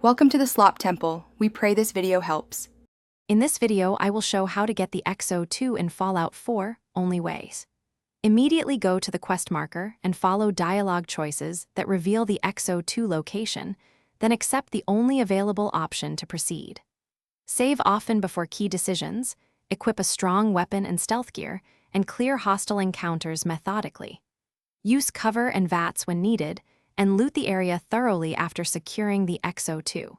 Welcome to the Slop Temple. We pray this video helps. In this video, I will show how to get the X-02 in Fallout 4 only ways. Immediately go to the quest marker and follow dialogue choices that reveal the X-02 location, then accept the only available option to proceed. Save often before key decisions, equip a strong weapon and stealth gear, and clear hostile encounters methodically. Use cover and VATS when needed, and loot the area thoroughly after securing the X-02.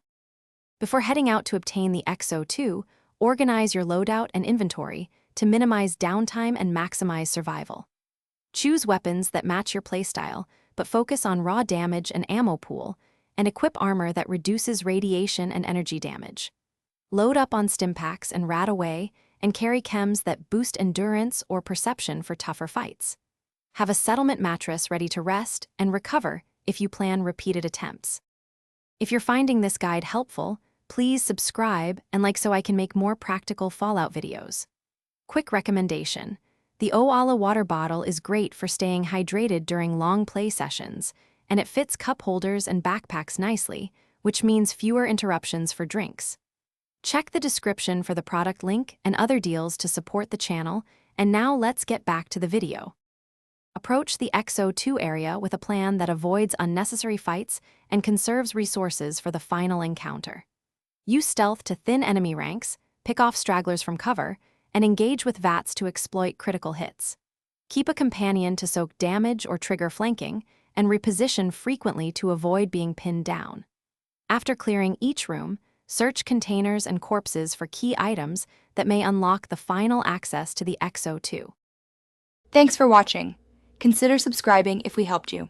Before heading out to obtain the X-02, organize your loadout and inventory to minimize downtime and maximize survival. Choose weapons that match your playstyle, but focus on raw damage and ammo pool, and equip armor that reduces radiation and energy damage. Load up on stimpaks and rat away, and carry chems that boost endurance or perception for tougher fights. Have a settlement mattress ready to rest and recover if you plan repeated attempts. If you're finding this guide helpful, please subscribe and like so I can make more practical Fallout videos. Quick recommendation: the Oala water bottle is great for staying hydrated during long play sessions, and it fits cup holders and backpacks nicely, which means fewer interruptions for drinks. Check the description for the product link and other deals to support the channel, and now let's get back to the video. Approach the X-02 area with a plan that avoids unnecessary fights and conserves resources for the final encounter. Use stealth to thin enemy ranks, pick off stragglers from cover, and engage with VATS to exploit critical hits. Keep a companion to soak damage or trigger flanking, and reposition frequently to avoid being pinned down. After clearing each room, search containers and corpses for key items that may unlock the final access to the X-02. Thanks for watching. Consider subscribing if we helped you.